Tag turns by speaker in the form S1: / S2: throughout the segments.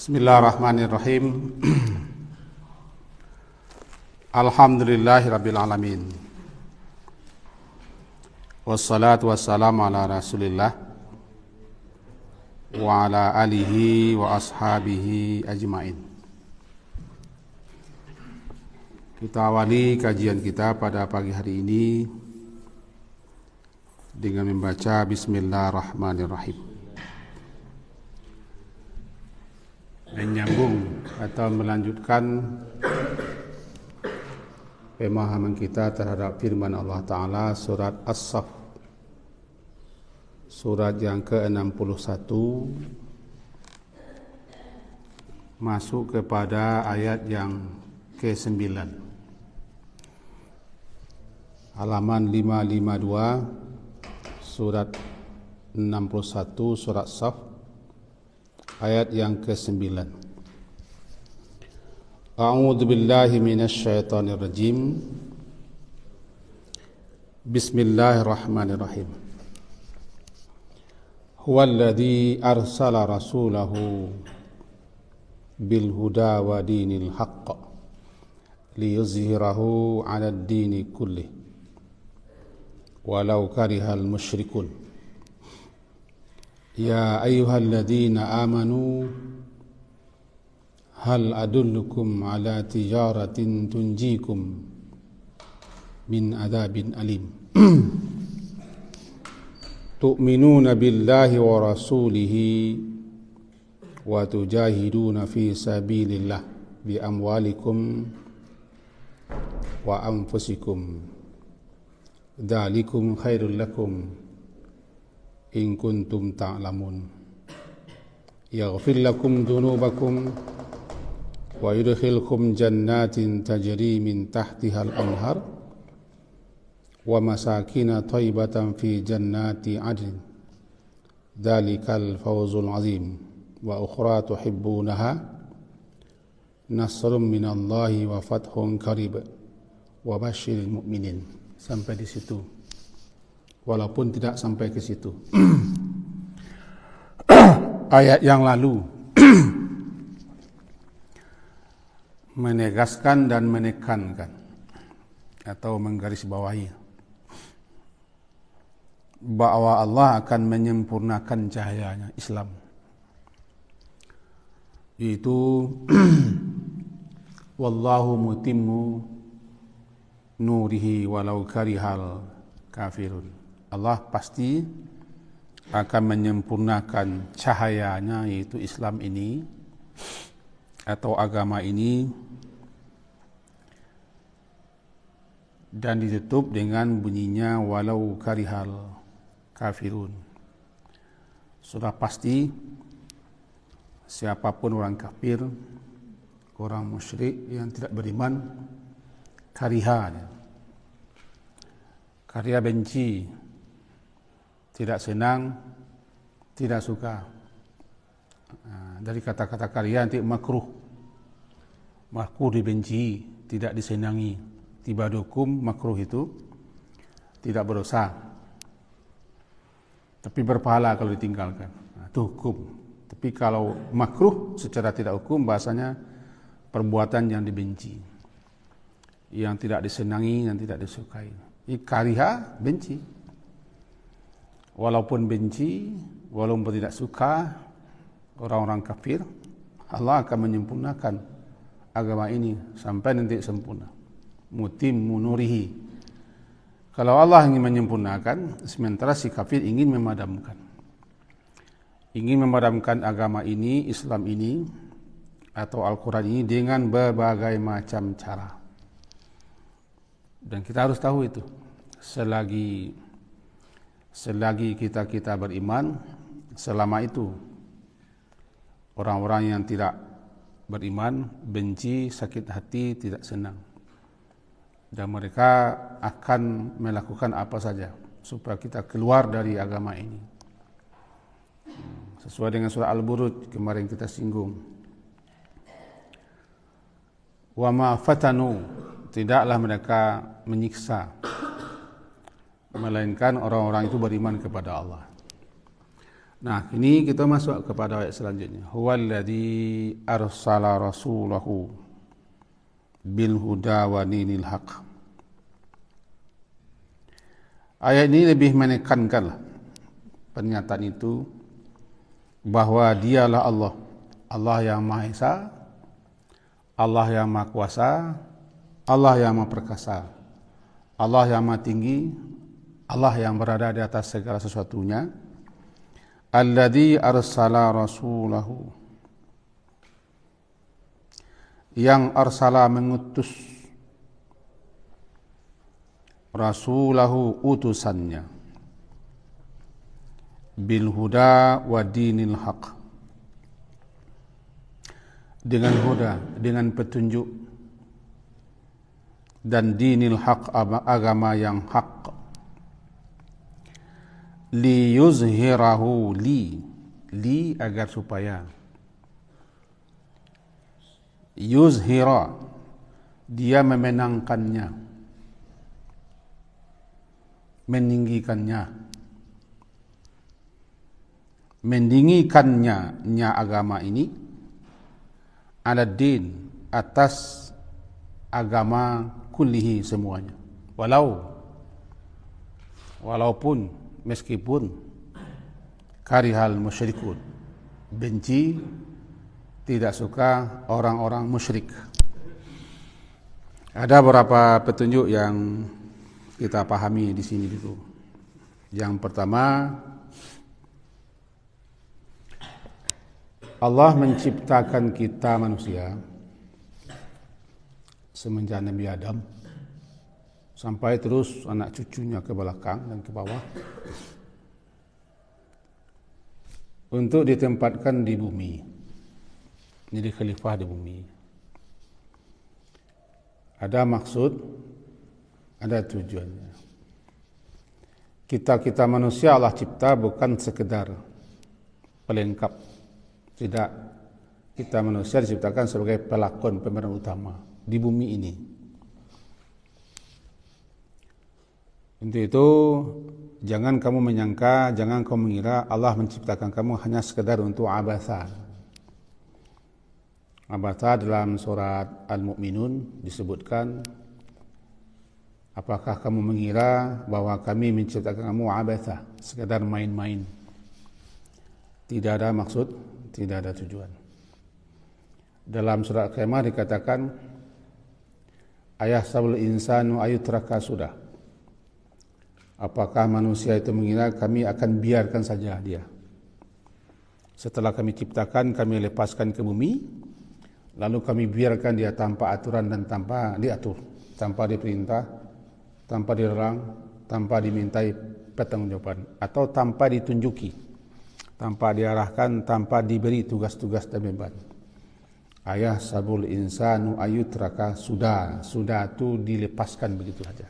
S1: Bismillahirrahmanirrahim. Alhamdulillahirabbil alamin. Wassalatu wassalamu ala Rasulillah wa ala alihi wa ashabihi ajmain. Kita awali kajian kita pada pagi hari ini dengan membaca Bismillahirrahmanirrahim. Menyambung atau melanjutkan pemahaman kita terhadap firman Allah Ta'ala surat As-Saff, surat yang ke-61, masuk kepada ayat yang ke-9, halaman 552 surat 61 surat Saff, ayat yang ke-9. A'udzu billahi minasy syaithanir rajim. Bismillahirrahmanirrahim. Huwallazi arsala rasulahu bil huda wa dinil haqq liyuzhirahu 'alad dini kullih walau karihal musyrikun. Ya ayyuhalladzina amanu hal adullukum ala tijaratin tunjikum min adzabin alim. Tu'minuna billahi wa rasulihi wa tujahiduna fi sabilillah bi amwalikum wa anfusikum. Dzalikum khairul lakum in kuntum ta'lamun. Yaghfir lakum dhunubakum wa yudkhilkum jannatin tajri min tahtiha al-anhar wa masakin thayyibatan fi jannati 'adn. Dzalikal fawzul 'azim. Wa ukhra tuhibbunaha nasrun minallahi wa fathun qarib wa basyiril mu'minin. Sampai di situ. Walaupun tidak sampai ke situ. Ayat yang lalu menegaskan dan menekankan atau menggarisbawahi bahwa Allah akan menyempurnakan cahayanya Islam, yaitu wallahu mutimmu nurihi walau karihal kafirun. Allah pasti akan menyempurnakan cahayanya, yaitu Islam ini atau agama ini, dan ditutup dengan bunyinya walau karihal kafirun. Sudah pasti siapapun orang kafir, orang musyrik yang tidak beriman, kariha, karya benci, tidak senang, tidak suka. Dari kata-kata karya nanti makruh. Makruh dibenci, tidak disenangi. Tiba hukum makruh itu tidak berdosa, tapi berpahala kalau ditinggalkan. Itu hukum. Tapi kalau makruh secara tidak hukum, bahasanya perbuatan yang dibenci, yang tidak disenangi, yang tidak disukai. Kariha, benci. Walaupun benci, walaupun tidak suka, orang-orang kafir, Allah akan menyempurnakan agama ini sampai nanti sempurna. Mutimmu nurihi. Kalau Allah ingin menyempurnakan, sementara si kafir ingin memadamkan. Ingin memadamkan agama ini, Islam ini, atau Al-Quran ini dengan berbagai macam cara. Dan kita harus tahu itu. Selagi kita beriman, selama itu orang-orang yang tidak beriman benci, sakit hati, tidak senang, dan mereka akan melakukan apa saja supaya kita keluar dari agama ini. Sesuai dengan surah Al-Buruj kemarin kita singgung, wa ma fatanu, tidaklah mereka menyiksa, melainkan orang-orang itu beriman kepada Allah. Nah, ini kita masuk kepada ayat selanjutnya. Huwallazi arsala rasulahu bil huda wa dinil haq. Ayat ini lebih menekankan pernyataan itu bahwa dialah Allah, Allah yang Maha Esa, Allah yang Maha Kuasa, Allah yang Maha Perkasa, Allah yang Maha Tinggi, Allah yang berada di atas segala sesuatunya. Alladzi arsala rasulahu, yang arsala mengutus, rasulahu utusannya, bil huda wa dinil haq, dengan huda, dengan petunjuk, dan dinil haq, agama yang hak, li yuzhirahu, li agar supaya, yuzhira dia memenangkannya, meninggikannya, meninggikannya agama ini, ala din, atas agama kullihi semuanya, walaupun meskipun karihal musyrikun, benci, tidak suka orang-orang musyrik. Ada beberapa petunjuk yang kita pahami di sini dulu. Yang pertama, Allah menciptakan kita manusia semenjak Nabi Adam sampai terus anak cucunya ke belakang dan ke bawah, untuk ditempatkan di bumi, jadi khalifah di bumi. Ada maksud, ada tujuannya. Kita manusia Allah cipta bukan sekedar pelengkap, tidak. Kita manusia diciptakan sebagai pelakon, pemeran utama di bumi ini. Untuk itu, jangan kamu menyangka, jangan kamu mengira Allah menciptakan kamu hanya sekedar untuk abasa. Abasa dalam surat Al-Mu'minun disebutkan, apakah kamu mengira bahwa kami menciptakan kamu abasa, sekedar main-main. Tidak ada maksud, tidak ada tujuan. Dalam surat Al-Qiyamah dikatakan, ayahsabul insanu ayutraka sudah. Apakah manusia itu mengira kami akan biarkan saja dia? Setelah kami ciptakan, kami lepaskan ke bumi, lalu kami biarkan dia tanpa aturan dan tanpa diatur, tanpa diperintah, tanpa dilarang, tanpa dimintai pertanggungjawaban, atau tanpa ditunjuki, tanpa diarahkan, tanpa diberi tugas-tugas dan beban. Ayahsabul insanu ayutraka sudah itu dilepaskan begitu saja.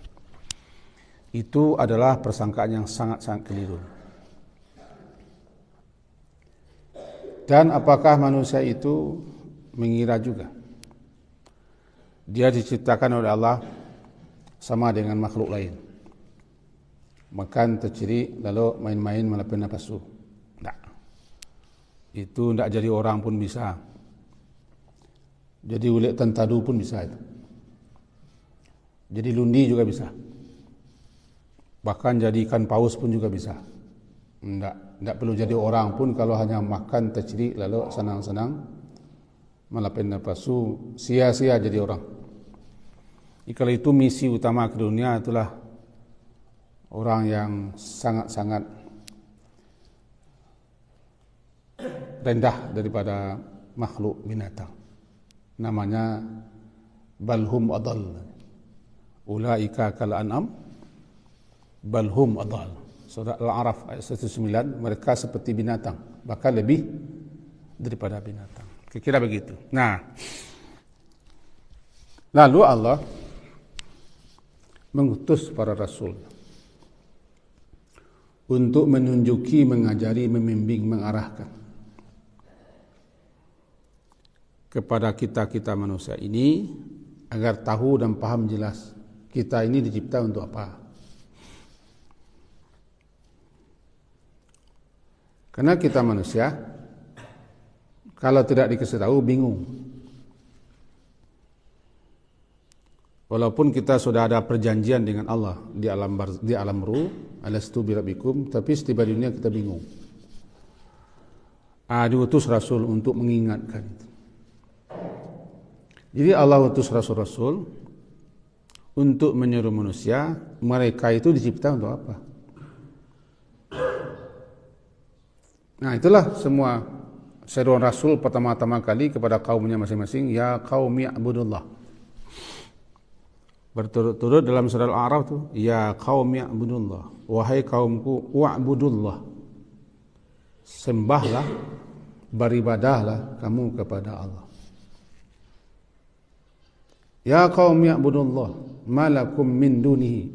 S1: Itu adalah persangkaan yang sangat-sangat keliru. Dan apakah manusia itu mengira juga dia diciptakan oleh Allah sama dengan makhluk lain, makan, terciri, lalu main-main melepas nafsu? Tidak. Itu tidak jadi orang pun bisa. Jadi ulik tentadu pun bisa itu. Jadi lundi juga bisa. Bahkan jadi ikan paus pun juga bisa. Tidak perlu jadi orang pun, kalau hanya makan, terciri, lalu senang-senang melepas nafsu, sia-sia jadi orang. Kalau itu misi utama ke dunia, itulah orang yang sangat-sangat rendah daripada makhluk binatang. Namanya balhum adall. Ulaika kal an'am balhum adall. Surah Al-A'raf ayat 109, mereka seperti binatang, bahkan lebih daripada binatang. Kira-kira begitu. Nah, lalu Allah mengutus para rasul untuk menunjuki, mengajari, membimbing, mengarahkan kepada kita manusia ini agar tahu dan paham jelas kita ini dicipta untuk apa. Karena kita manusia, kalau tidak dikasih tahu bingung. Walaupun kita sudah ada perjanjian dengan Allah di alam ruh, alastu birabbikum, tapi setiba dunia kita bingung. Diutus Rasul untuk mengingatkan itu. Jadi Allah utus Rasul-Rasul untuk menyeru manusia, mereka itu dicipta untuk apa? Nah, itulah semua seruan Rasul pertama-tama kali kepada kaumnya masing-masing, ya qaumi i'budullah. Berturut-turut dalam surah Al-A'raf itu, ya qaumi i'budullah, wahai kaumku wa'budullah. Sembahlah, beribadahlah kamu kepada Allah. Ya qaumi i'budullah, malakum min dunihi.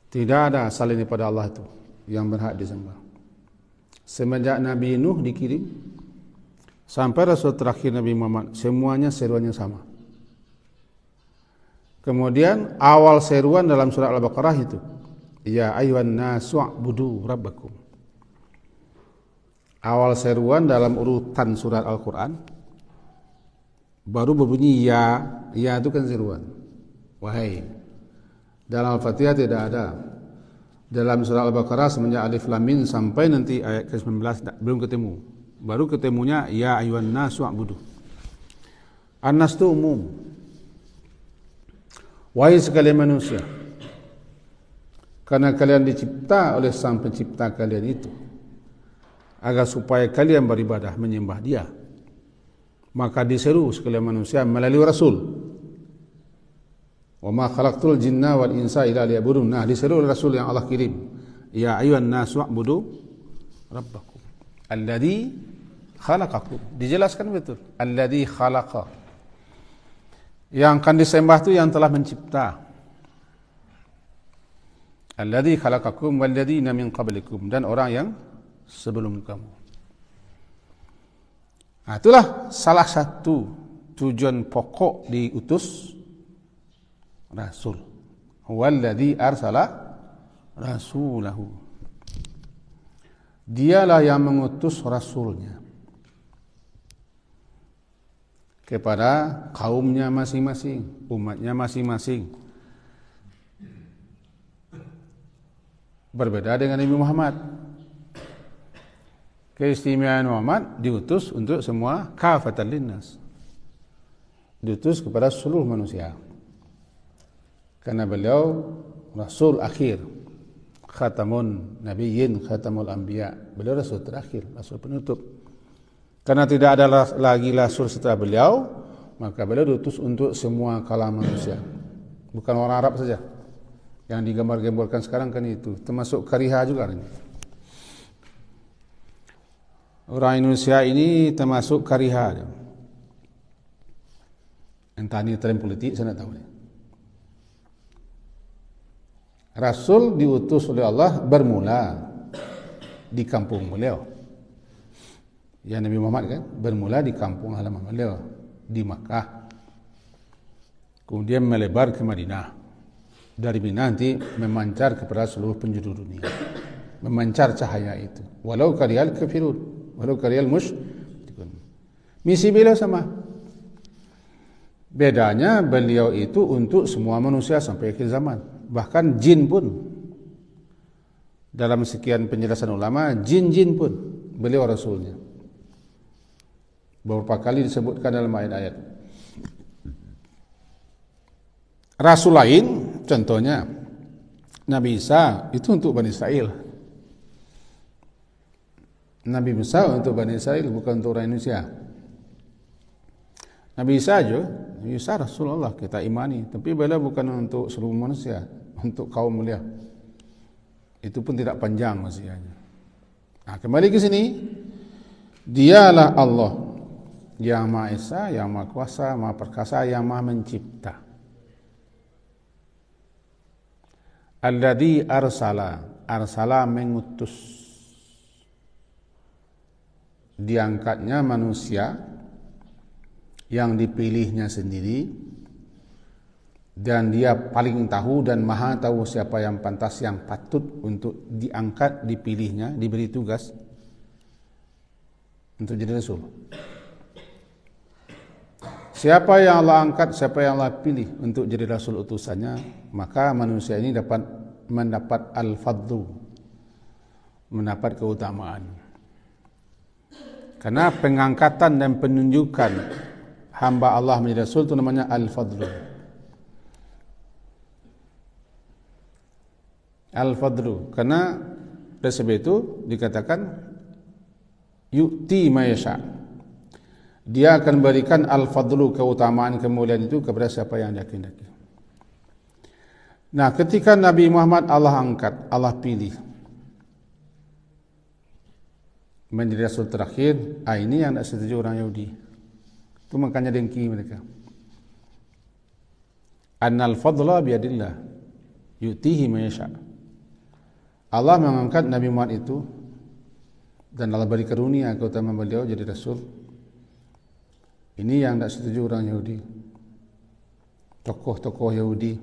S1: Tidak ada selain daripada Allah itu yang berhak disembah. Semenjak Nabi Nuh dikirim sampai Rasul terakhir Nabi Muhammad, semuanya seruannya sama. Kemudian awal seruan dalam surah Al-Baqarah itu, ya ayyuhan nasu u'budu rabbakum. Awal seruan dalam urutan surat Al-Quran baru berbunyi ya itu kan seruan. Wahai. Dalam Al-Fatihah tidak ada. Dalam surah Al-Baqarah semenjak Alif Lam Mim sampai nanti ayat ke-19 belum ketemu. Baru ketemunya ya ayyuhan nasu u'budu. An-nas itu umum. Wahai sekalian manusia. Karena kalian dicipta oleh Sang Pencipta kalian itu, agar supaya kalian beribadah menyembah Dia, maka diseru sekalian manusia melalui Rasul. Wa ma khalaqtul jinna wal insa illa liya'budun. Nah, diseru oleh Rasul yang Allah kirim. Ya ayyuhan nasu u'budu rabbakum alladzi khalaqakum. Dijelaskan betul. Alladzi khalaqa. Yang akan disembah itu yang telah mencipta. Alladzi khalaqakum walladzina min qablikum, dan orang yang sebelum kamu. Nah, itulah salah satu tujuan pokok diutus Rasul. Walladzi arsala rasulahu. Dialah yang mengutus Rasulnya kepada kaumnya masing-masing, umatnya masing-masing. Berbeda dengan Nabi Muhammad. Keistimewaan Muhammad diutus untuk semua kafatan linnas. Diutus kepada seluruh manusia. Karena beliau Rasul akhir, khatamun nabiyyin, khatamul anbiya. Beliau Rasul terakhir, Rasul penutup. Karena tidak ada lagi Rasul setelah beliau, maka beliau diutus untuk semua kalangan manusia. Bukan orang Arab saja. Yang digambar-gambarkan sekarang kan itu, termasuk Kariha juga ini. Orang Indonesia ini termasuk Kariha. Entah ini tren politik, saya tidak tahu. Rasul diutus oleh Allah bermula di kampung beliau. Ya, Nabi Muhammad kan bermula di kampung halaman beliau di Makkah. Kemudian melebar ke Madinah. Dari Madinah nanti memancar kepada seluruh penjuru dunia. Memancar cahaya itu. Walau karihal kafirun, walau karihal musyrikun. Misi beliau sama. Bedanya beliau itu untuk semua manusia sampai akhir zaman. Bahkan jin pun, dalam sekian penjelasan ulama, jin-jin pun beliau Rasulnya. Beberapa kali disebutkan dalam ayat-ayat. Rasul lain, contohnya Nabi Isa, itu untuk Bani Israel. Nabi Musa untuk Bani Israel, bukan untuk orang Indonesia. Nabi Isa aja, Nabi Isa Rasulullah, kita imani. Tapi beliau bukan untuk seluruh manusia, untuk kaum mulia. Itu pun tidak panjang masihnya. Nah, kembali ke sini. Dialah Allah yang Maha Esa, yang Maha Kuasa, Maha Perkasa, yang Maha Mencipta. Alladzi arsala mengutus. Diangkatnya manusia yang dipilihnya sendiri dan dia paling tahu dan maha tahu siapa yang pantas, yang patut untuk diangkat, dipilihnya, diberi tugas untuk jadi Rasul. Siapa yang Allah angkat, siapa yang Allah pilih untuk jadi Rasul utusannya, maka manusia ini dapat mendapat al-fadlu, mendapat keutamaan. Karena pengangkatan dan penunjukan hamba Allah menjadi Rasul itu namanya al-fadlu. Al-fadlu, karena dari sebab itu dikatakan yu'ti ma yasha. Dia akan berikan al-fadlu, keutamaan, kemuliaan itu kepada siapa yang dia kehendaki. Nah, ketika Nabi Muhammad Allah angkat, Allah pilih menjadi Rasul terakhir, ini yang tidak setuju orang Yahudi. Itu makanya dengki mereka. Annal fadla biadillah yu'tihi ma yasha. Allah mengangkat Nabi Muhammad itu dan Allah beri karunia keutamaan beliau jadi Rasul. Ini yang tidak setuju orang Yahudi. Tokoh-tokoh Yahudi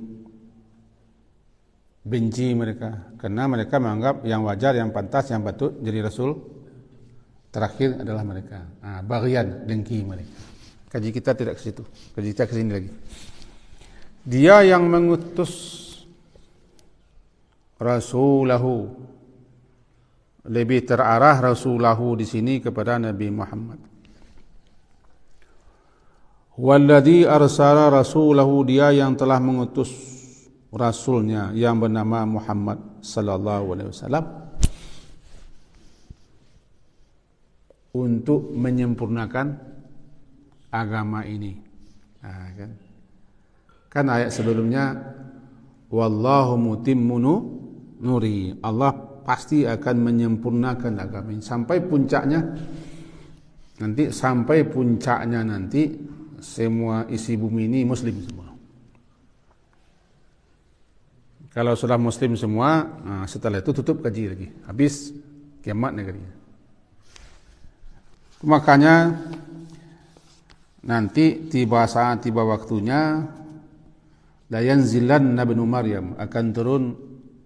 S1: benci mereka karena mereka menganggap yang wajar, yang pantas, yang patut jadi Rasul terakhir adalah mereka. Bagian dengki mereka. Kaji kita tidak ke situ. Kaji kita ke sini lagi. Dia yang mengutus Rasulahu, lebih terarah Rasulahu di sini kepada Nabi Muhammad. Walladzi arsala rasulahu, dia yang telah mengutus rasulnya yang bernama Muhammad sallallahu alaihi wasallam untuk menyempurnakan agama ini. Kan ayat sebelumnya wallahu mutimmu nuri, Allah pasti akan menyempurnakan agama ini sampai puncaknya nanti, semua isi bumi ini muslim semua. Kalau sudah muslim semua, setelah itu tutup kaji lagi, habis kiamat negerinya. Makanya nanti tiba saat, tiba waktunya, la yanzilanna ibnu Maryam, akan turun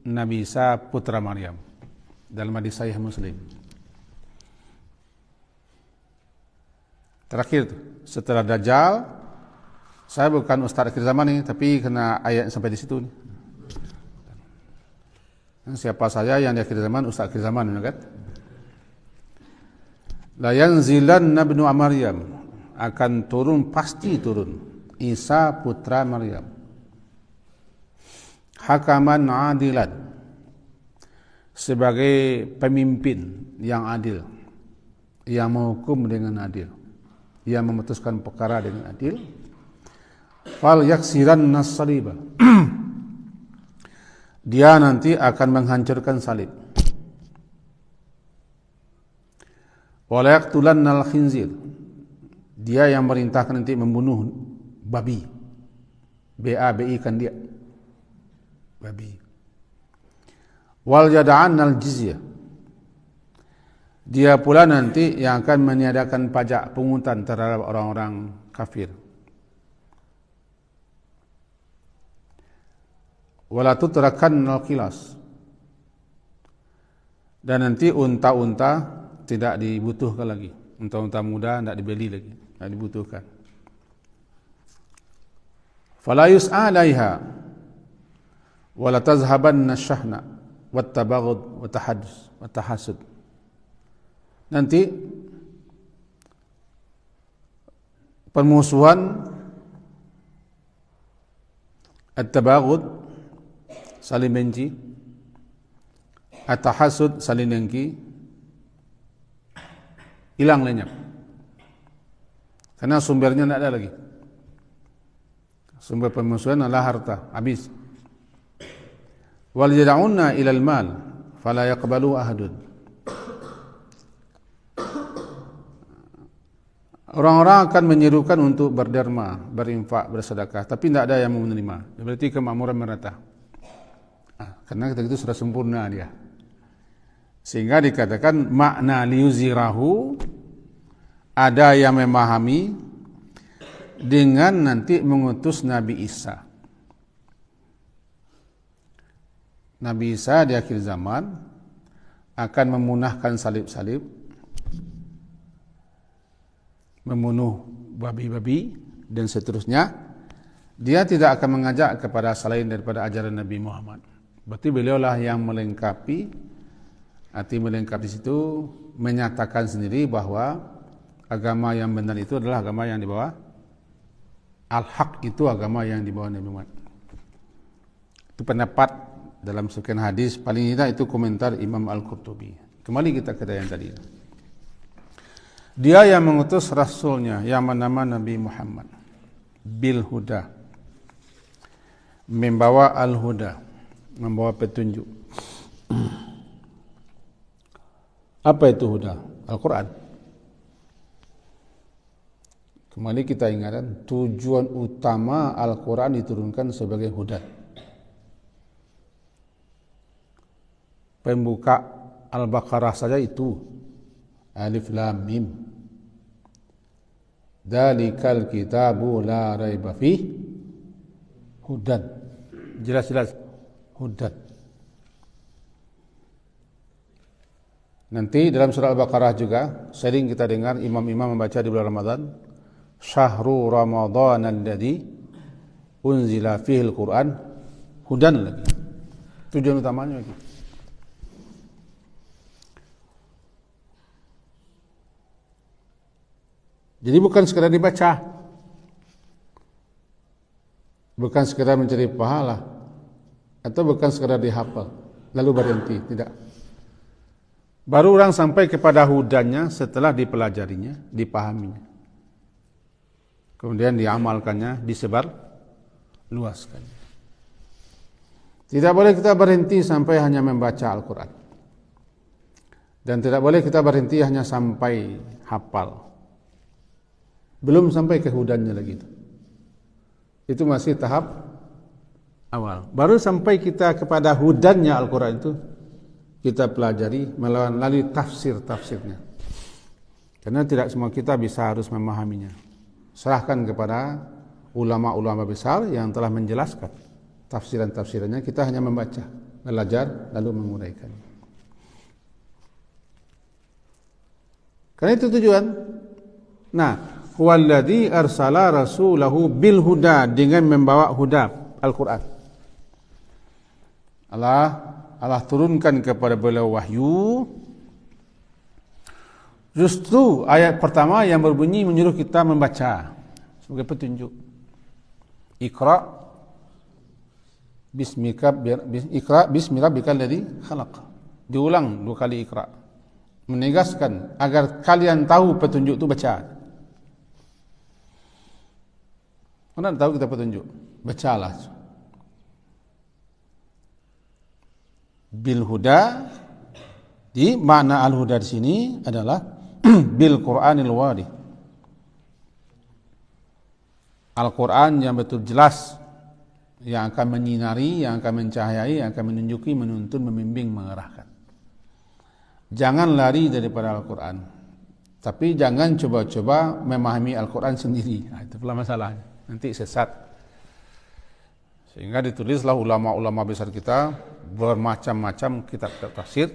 S1: Nabi Isa putra Maryam, dalam hadis sahih Muslim. Terakhir tuh, setelah Dajjal, saya bukan ustaz akhir zaman nih, tapi kena ayat sampai di situ nih. Siapa saya yang di akhir zaman, ustaz akhir zaman, kan? La yanzilanna ibnu Maryam, akan turun, pasti turun Isa putra Maryam, hakaman adilan, sebagai pemimpin yang adil, yang menghukum dengan adil, yang memutuskan perkara dengan adil. Fal yaksiranna saliba, dia nanti akan menghancurkan salib. Wala yaqtulanna al-khinzir, dia yang merintahkan nanti membunuh babi. BABI kan dia babi. Wal yada'anna al-jizyah, dia pula nanti yang akan meniadakan pajak pungutan terhadap orang-orang kafir. Wala tutrakanna al-qilas, dan nanti unta-unta tidak dibutuhkan lagi. Unta-unta muda tidak dibeli lagi, tidak dibutuhkan. Fala yus'a 'alaiha wala tazhabanna syahna wat tabaghud wa tahaddus wa tahasud. Nanti permusuhan, at-tabaghud, saling benci, at-tahasud, saling dengki, hilang lenyap. Karena sumbernya tidak ada lagi. Sumber permusuhan adalah harta, habis. Wal yad'unna ilal mal fala yaqbalu ahadun. Orang-orang akan menyerukan untuk berderma, berinfak, bersedekah, tapi tidak ada yang mau menerima. Berarti kemakmuran merata. Karena ketika itu sudah sempurna dia. Sehingga dikatakan makna liuzirahu, ada yang memahami dengan nanti mengutus Nabi Isa. Nabi Isa di akhir zaman akan memunahkan salib-salib, membunuh babi-babi dan seterusnya. Dia tidak akan mengajak kepada selain daripada ajaran Nabi Muhammad. Berarti beliaulah yang melengkapi, arti melengkapi di situ menyatakan sendiri bahwa agama yang benar itu adalah agama yang dibawa al-haq, itu agama yang dibawa Nabi Muhammad. Itu pendapat dalam sekian hadis, paling tidak itu komentar Imam Al-Qurtubi. Kembali kita ke yang tadi. Dia yang mengutus rasulnya yang bernama Nabi Muhammad bil huda, membawa al-huda, membawa petunjuk. Apa itu huda? Al-Quran. Kembali kita ingatkan, tujuan utama Al-Quran diturunkan sebagai huda. Pembuka Al-Baqarah saja itu Alif Lam Mim. Dzalikal kitabu la raiba fih hudan. Jelas-jelas hudan. Nanti dalam surah Al-Baqarah juga sering kita dengar imam-imam membaca di bulan Ramadan, Syahrul Ramadan alladzi unzila fihil Quran hudan lagi. Tujuan utamanya lagi. Jadi bukan sekadar dibaca, bukan sekadar mencari pahala, atau bukan sekadar dihafal lalu berhenti, tidak. Baru orang sampai kepada hudanya setelah dipelajarinya, dipahaminya, kemudian diamalkannya, disebar luaskan. Tidak boleh kita berhenti sampai hanya membaca Al-Quran, dan tidak boleh kita berhenti hanya sampai hafal. Belum sampai ke hudanya lagi. Itu masih tahap awal. Baru sampai kita kepada hudannya Al-Quran itu, kita pelajari melalui tafsir-tafsirnya. Karena tidak semua kita bisa harus memahaminya. Serahkan kepada ulama-ulama besar yang telah menjelaskan tafsiran-tafsirannya. Kita hanya membaca, belajar, lalu menguraikan. Karena itu tujuan. Nah, huwallazi arsala rasulahu bil huda, dengan membawa huda Al-Quran. Allah turunkan kepada beliau wahyu. Justru ayat pertama yang berbunyi menyuruh kita membaca sebagai petunjuk. Iqra bismi rabbikal ladzi khalaq. Diulang 2 kali Iqra, menegaskan agar kalian tahu petunjuk itu baca. Mana tahu kita petunjuk? Bacalah. Bil huda, di makna al-huda di sini adalah bil Qur'anil wadih. Al-Quran yang betul jelas, yang akan menyinari, yang akan mencahayai, yang akan menunjuki, menuntun, membimbing, mengarahkan. Jangan lari daripada Al-Quran, tapi jangan coba-coba memahami Al-Quran sendiri. Nah, itu pula masalahnya. Nanti sesat. Sehingga ditulislah ulama-ulama besar kita bermacam-macam kitab tafsir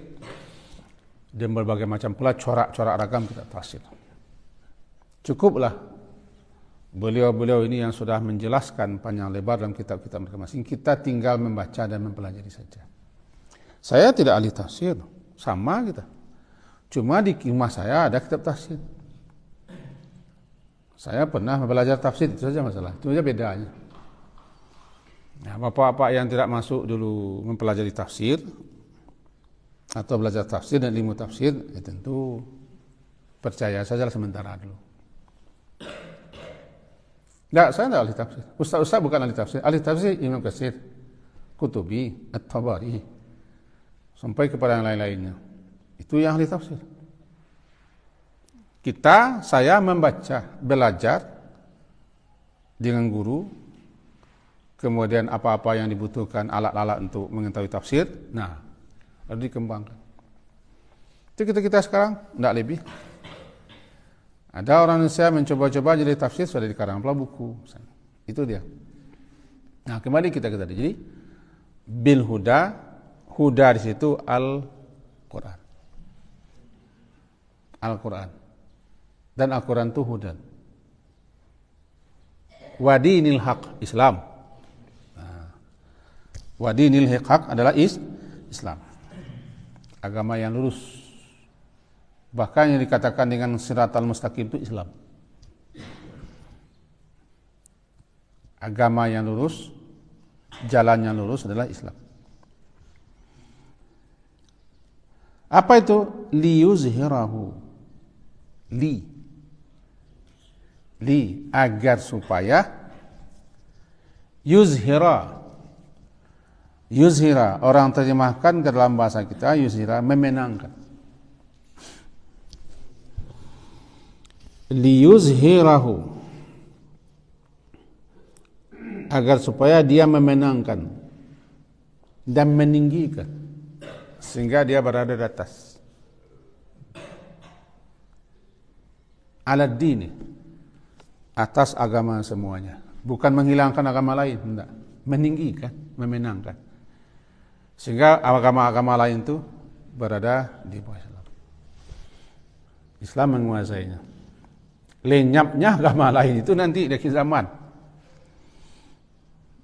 S1: dan berbagai macam pula corak-corak ragam kitab tafsir. Cukuplah beliau-beliau ini yang sudah menjelaskan panjang lebar dalam kitab-kitab masing-masing. Kita tinggal membaca dan mempelajari saja. Saya tidak ahli tafsir, sama kita. Cuma di rumah saya ada kitab tafsir. Saya pernah belajar tafsir, itu saja masalah. Itu saja bedanya. Nah, bapak-bapak yang tidak masuk dulu mempelajari tafsir atau belajar tafsir dan ilmu tafsir, ya tentu percaya saja sementara dulu. Tidak, saya tidak ahli tafsir. Ustaz bukan ahli tafsir. Ahli tafsir Imam Katsir, Qutubi, At-Tabari, sampai kepada yang lain-lainnya. Itu yang ahli tafsir. Saya membaca, belajar dengan guru, kemudian apa-apa yang dibutuhkan alat-alat untuk mengetahui tafsir, nah, lalu dikembangkan. Itu kita sekarang, tidak lebih. Ada orang Indonesia mencoba-coba jadi tafsir, sudah dikarang pula buku. Itu dia. Nah, kembali kita tadi. Jadi, bil huda, huda di situ Al-Quran. Al-Quran. Dan Al-Quran itu hudan. Wadinil haq, Islam. Wadinil haq adalah Islam. Agama yang lurus. Bahkan yang dikatakan dengan siratal mustaqim itu Islam. Agama yang lurus, jalan yang lurus adalah Islam. Apa itu? Liyuzhirahu. Agar supaya yuzhira, orang terjemahkan ke dalam bahasa kita, yuzhira, memenangkan. Liyuzhirahu, agar supaya dia memenangkan dan meninggikan, sehingga dia berada di atas. Alad dini, atas agama semuanya. Bukan menghilangkan agama lain, tidak. Meninggikan, memenangkan. Sehingga agama-agama lain itu berada di bawah Islam. Islam menguasainya. Lenyapnya agama lain itu nanti di akhir zaman.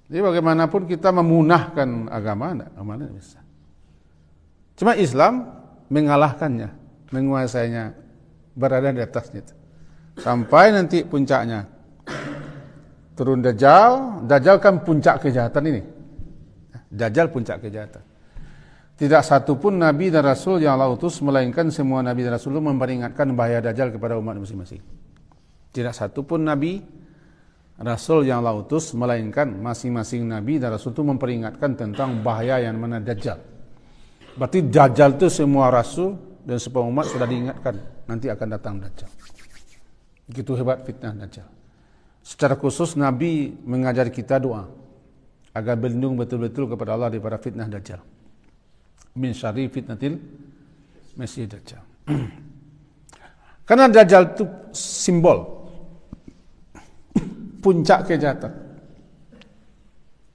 S1: Jadi bagaimanapun kita memunahkan agama, tidak bisa. Cuma Islam mengalahkannya, menguasainya, berada di atasnya. Sampai nanti puncaknya. Turun Dajjal kan puncak kejahatan ini. Dajjal puncak kejahatan. Tidak satu pun Nabi dan Rasul yang Allah utus, melainkan semua Nabi dan Rasul memperingatkan bahaya Dajjal kepada umat masing-masing. Tidak satu pun Nabi, Rasul yang Allah utus, melainkan masing-masing Nabi dan Rasul itu memperingatkan tentang bahaya yang mana Dajjal. Berarti Dajjal itu semua Rasul dan semua umat sudah diingatkan, nanti akan datang Dajjal. Begitu hebat fitnah Dajjal. Secara khusus Nabi mengajar kita doa agar berlindung betul-betul kepada Allah daripada fitnah Dajjal. Min syarri fitnatil Masih Dajjal. Karena Dajjal itu simbol puncak kejahatan,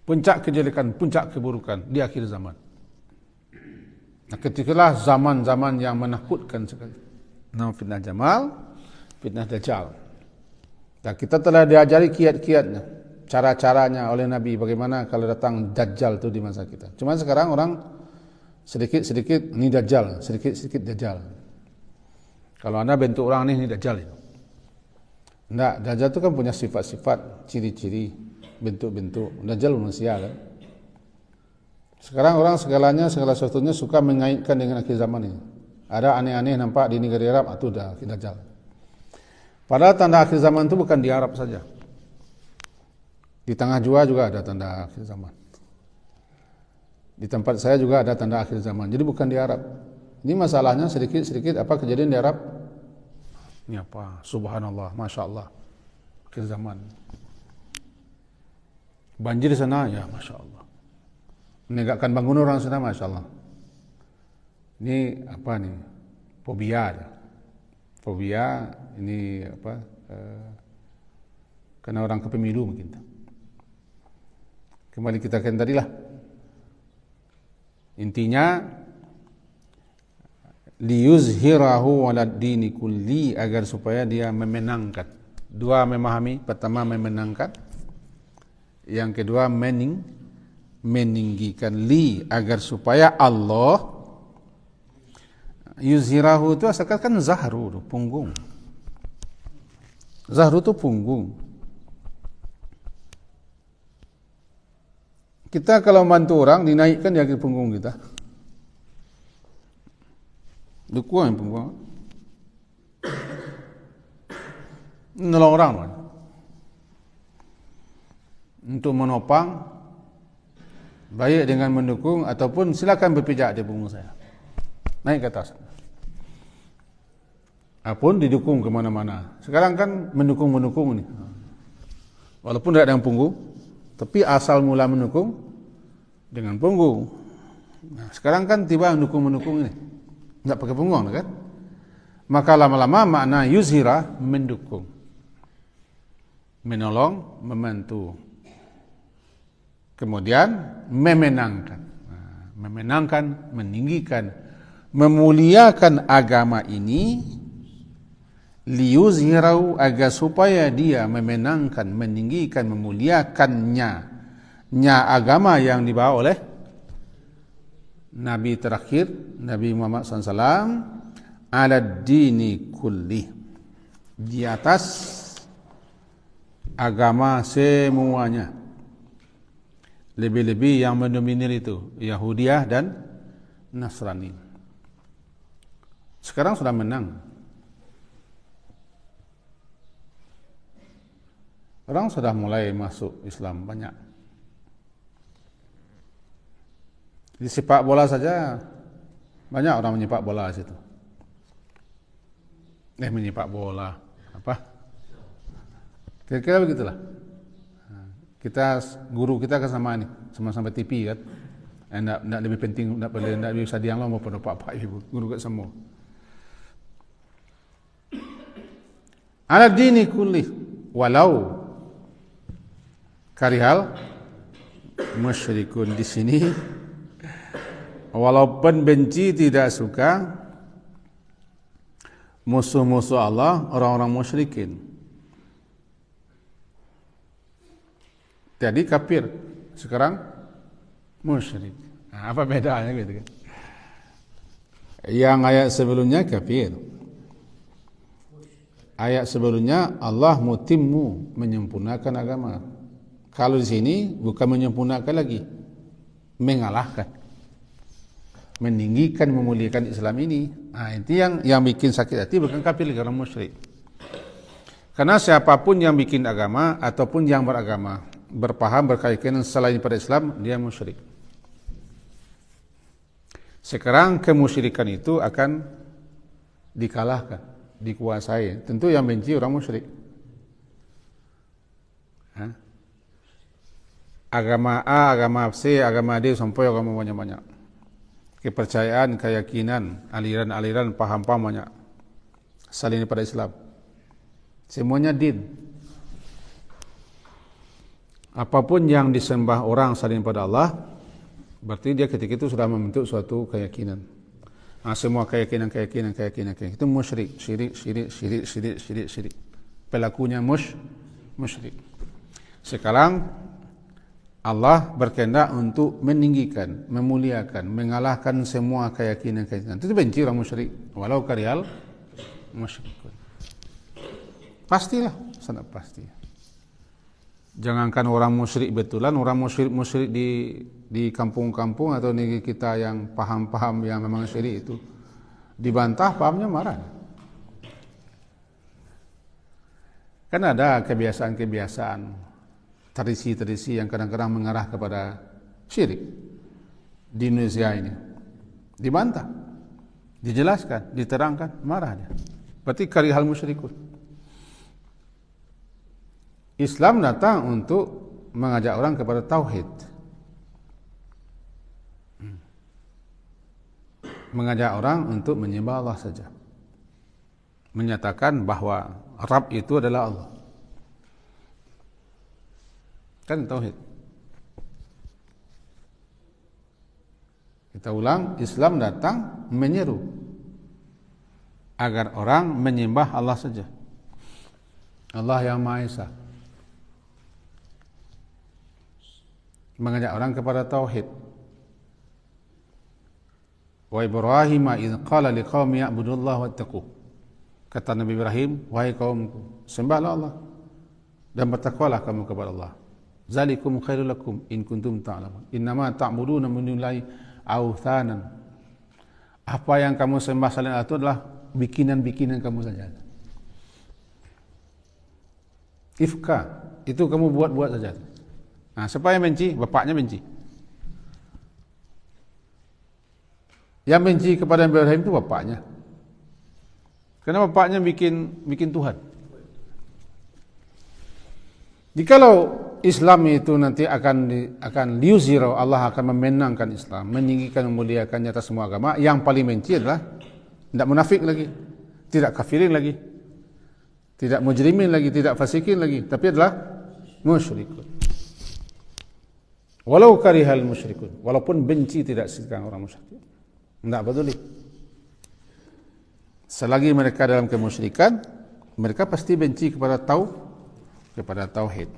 S1: puncak kejelekan, puncak keburukan di akhir zaman. Nah, ketikalah zaman-zaman yang menakutkan sekali. Nama fitnah Jamal, fitnah Dajjal. Dan kita telah diajari kiat-kiatnya, cara-caranya oleh Nabi bagaimana kalau datang Dajjal itu di masa kita. Cuma sekarang orang sedikit-sedikit ini Dajjal, sedikit-sedikit Dajjal. Kalau Anda bentuk orang ini Dajjal itu. Enggak, Dajjal itu kan punya sifat-sifat, ciri-ciri, bentuk-bentuk. Dajjal manusia kan. Sekarang orang segala sesuatunya suka mengaitkan dengan akhir zaman ini. Ada aneh-aneh nampak di negeri Arab, itu dah Dajjal. Padahal tanda akhir zaman itu bukan di Arab saja. Di tengah jua juga ada tanda akhir zaman. Di tempat saya juga ada tanda akhir zaman. Jadi bukan di Arab. Ini masalahnya sedikit-sedikit apa kejadian di Arab. Ini apa? Subhanallah, Masya Allah. Akhir zaman. Banjir di sana, ya Masya Allah. Menegakkan bangunan orang sana, Masya Allah. Ini apa nih? Fobia. Fobia ini apa? Karena orang kepemilu mungkin. Kembali kita kan tadilah. Intinya liyuzhirahu walad dini kulli, agar supaya dia memenangkan. Dua memahami, pertama memenangkan, yang kedua meninggikan, agar supaya Allah. Yuzhirahu itu asalkan kan zahru, punggung. Zahru itu punggung. Kita kalau bantu orang dinaikkan di akhir punggung kita. Dukuan punggung. Nolong orang kan. Untuk menopang, baik dengan mendukung ataupun silakan berpijak di punggung saya. Naik ke atas. Apun didukung kemana-mana. Sekarang kan mendukung ini. Walaupun tidak dengan punggung, tapi asal mula mendukung dengan punggung. Nah, sekarang kan tiba mendukung ini. Tidak pakai punggung kan? Maka lama-lama makna yuzhira mendukung, menolong, membantu. Kemudian memenangkan. Nah, memenangkan, meninggikan, memuliakan agama ini, liyuzhirahu, agar supaya dia memenangkan, meninggikan, memuliakannya, agama yang dibawa oleh Nabi terakhir, Nabi Muhammad SAW, ala dini kulli, di atas agama semuanya. Lebih-lebih yang mendominir itu Yahudiyah dan Nasrani. Sekarang sudah menang. Orang sudah mulai masuk Islam banyak. Di sepak bola saja banyak orang menyepak bola di situ. Menyepak bola apa? Kira-kira begitulah. Guru kita kan sama ni, sama-sama TV kan. Nak lebih penting, nak lebih sadiang lah maupun apa-apa ibu guru kat semua. Ala dini kulli walau karihal musyrikun, di sini walaupun benci, tidak suka musuh-musuh Allah, orang-orang musyrikin. Jadi kafir, sekarang musyrik. Nah, apa bedanya gitu kan? Yang ayat sebelumnya kafir. Ayat sebelumnya Allah mutimmu, menyempurnakan agama. Kalau di sini bukan menyempurnakan lagi, mengalahkan, meninggikan, memuliakan Islam ini. Nah, itu yang bikin sakit hati, bukan kafir karena musyrik. Karena siapapun yang bikin agama ataupun yang beragama, berpaham, berkeyakinan selain pada Islam, dia musyrik. Sekarang kemusyrikan itu akan dikalahkan, dikuasai. Tentu yang benci orang musyrik. Agama A, agama C, agama D, sampai agama banyak-banyak. Kepercayaan, keyakinan, aliran-aliran, paham-paham banyak selain pada Islam. Semuanya din. Apapun yang disembah orang selain pada Allah, berarti dia ketika itu sudah membentuk suatu keyakinan. Nah, semua keyakinan itu musyrik, syirik. Pelakunya musyrik. Sekarang Allah berkehendak untuk meninggikan, memuliakan, mengalahkan semua keyakinan. Itu benci orang musyrik, walau karihal musyrikun. Pastilah, sangat pasti. Jangankan orang musyrik betulan, orang musyrik di kampung-kampung atau negeri kita yang paham-paham yang memang syirik itu dibantah, pahamnya marah. Kan ada kebiasaan-kebiasaan, tradisi-tradisi yang kadang-kadang mengarah kepada syirik di Indonesia ini. Dibantah, dijelaskan, diterangkan, marah dia. Berarti karihal musyrikun. Islam datang untuk mengajak orang kepada tauhid. Mengajak orang untuk menyembah Allah saja. Menyatakan bahwa Rabb itu adalah Allah. Kan tauhid. Kita ulang, Islam datang menyeru agar orang menyembah Allah saja. Allah yang Maha Esa. Mengajak orang kepada tauhid. Wa Ibrahim idz qala liqaumi ya'budullaha wattaqu. Kata Nabi Ibrahim, wahai kaumku, sembahlah Allah dan bertakwalah kamu kepada Allah. Zalikum khairul lakum in kuntum ta'lamun. Innama ta'buduna min dunillahi awthanan. Apa yang kamu sembah selain Allah itu adalah bikinan-bikinan kamu saja. Ifka, itu kamu buat-buat saja. Nah, siapa yang benci? Bapaknya benci. Yang benci kepada Nabi Ibrahim itu bapaknya. Karena bapaknya bikin Tuhan. Jikalau Islam itu nanti akan liuzhiro, Allah akan memenangkan Islam, meninggikan, memuliakannya atas semua agama. Yang paling benci adalah tidak munafik lagi, tidak kafirin lagi, tidak mujrimin lagi, tidak fasikin lagi, tapi adalah musyrikun. Walau karihal musyrikun, walaupun benci tidak suka orang musyrik. Tidak peduli. Selagi mereka dalam kemusyrikan, mereka pasti benci kepada tauhid.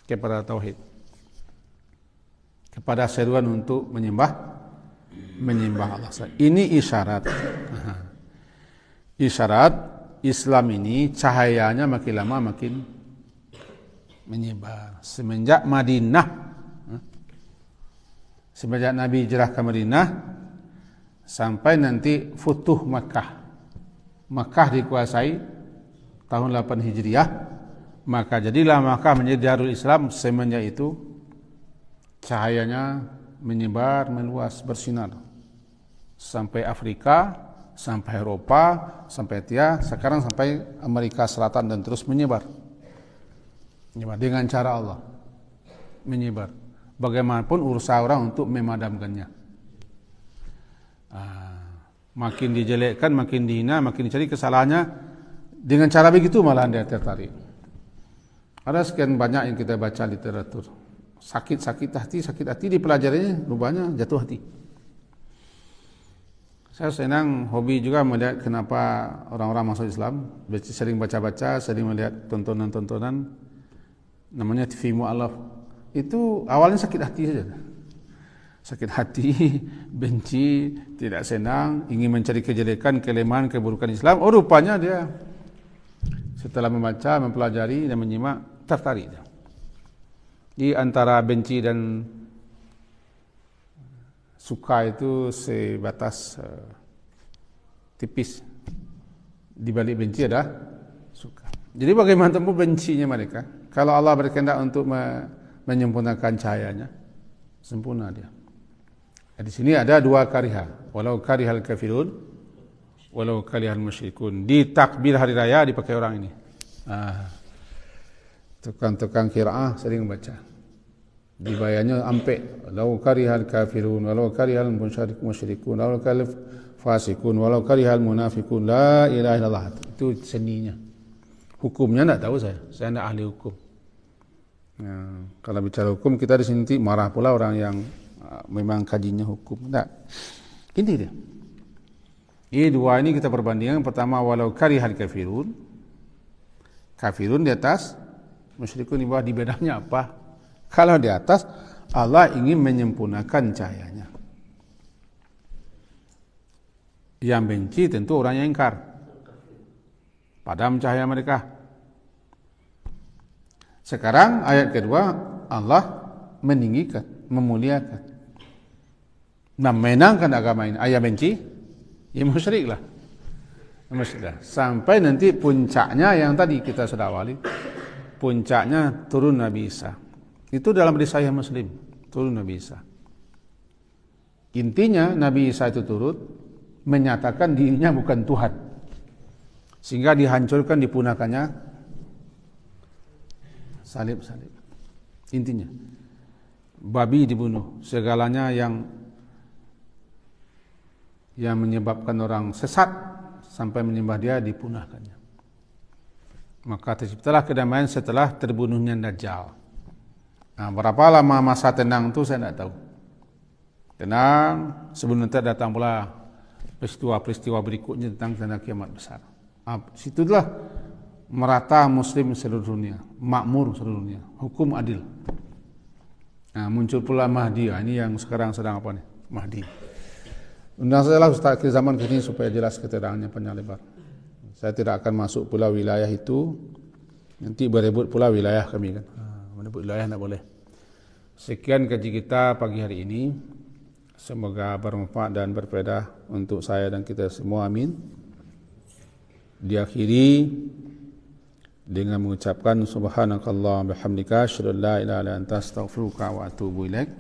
S1: Kepada tauhid. Kepada seruan untuk menyembah Allah. Ini isyarat. Isyarat Islam ini cahayanya makin lama makin menyebar. Semenjak Madinah, semenjak Nabi hijrah ke Madinah sampai nanti Futuh Makkah. Makkah dikuasai tahun 8 Hijriah, maka jadilah Makkah menjadi Darul Islam. Semenjak itu cahayanya menyebar, meluas, bersinar sampai Afrika, sampai Eropa, sampai sekarang sampai Amerika Selatan dan terus menyebar dengan cara Allah menyebar. Bagaimanapun urusan orang untuk memadamkannya. Makin dijelekkan, makin dihina, makin dicari kesalahannya, dengan cara begitu malah dia tertarik. Ada sekian banyak yang kita baca literatur. Sakit hati dipelajarinya, rupanya jatuh hati. Saya senang, hobi juga melihat kenapa orang-orang masuk Islam, sering baca-baca, sering melihat tontonan-tontonan, namanya TV Mu'alaf. Itu awalnya sakit hati saja. Sakit hati, benci, tidak senang, ingin mencari kejelekan, kelemahan, keburukan Islam. Oh, rupanya dia setelah membaca, mempelajari dan menyimak, tertarik dia. Di antara benci dan suka itu sebatas tipis. Di balik benci ada suka. Jadi bagaimana tempuh bencinya mereka? Kalau Allah berkehendak untuk menyempurnakan cahayanya, sempurna dia. Di sini ada dua kariha, walau karihal kafirun, walau karihal musyrikun. Di takbir hari raya dipakai orang ini. Tukang-tukang qiraah sering baca. Dibayarnya ampe, walau karihal kafirun, walau karihal musyrikun, walau karihal fasikun, walau karihal munafikun, la ilaha illallah. Itu seninya. Hukumnya tidak tahu saya tidak ahli hukum. Kalau bicara hukum, kita di sini marah pula orang yang memang kajinya hukum. Tak. Ini dia. Ini dua ini kita perbandingkan. Pertama, walau karihal kafirun. Kafirun di atas, musyrikun di bawah. Di bedanya apa? Kalau di atas, Allah ingin menyempurnakan cahayanya. Yang benci tentu orang yang ingkar. Padam cahaya mereka. Sekarang ayat kedua, Allah meninggikan, memuliakan, memenangkan agama ini. Ayat benci, ya musyriklah. Sampai nanti puncaknya yang tadi kita sudah awali, puncaknya turun Nabi Isa. Itu dalam risalah Muslim, turun Nabi Isa. Intinya Nabi Isa itu turut menyatakan dirinya bukan Tuhan, sehingga dihancurkan, dipunahkannya salib-salib. Intinya babi dibunuh, segalanya yang menyebabkan orang sesat sampai menyembah dia dipunahkannya. Maka terciptalah kedamaian setelah terbunuhnya Dajjal. Berapa lama masa tenang itu saya tidak tahu. Tenang, sebelum nanti datang pula peristiwa-peristiwa berikutnya tentang tanda kiamat besar. Situlah merata Muslim seluruh dunia, makmur seluruh dunia, hukum adil. Muncul pula Mahdi. Ini yang sekarang sedang apa nih? Mahdi. Undang sajalah Ustaz akhir zaman ke sini supaya jelas keterangannya panjang lebar. Saya tidak akan masuk pula wilayah itu. Nanti berebut pula wilayah kami kan. Berebut wilayah tidak boleh. Sekian kaji kita pagi hari ini. Semoga bermanfaat dan berfaedah untuk saya dan kita semua. Amin. Diakhiri dengan mengucapkan subhanakallah bihamdika asyhadu an la ilaha illa anta astaghfiruka wa atubu ilaik.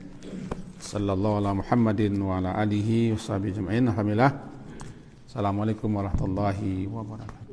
S1: Sallallahu ala Muhammadin wa ala alihi washabihi ajma'in. Alhamdulillah. Assalamualaikum warahmatullahi wabarakatuh.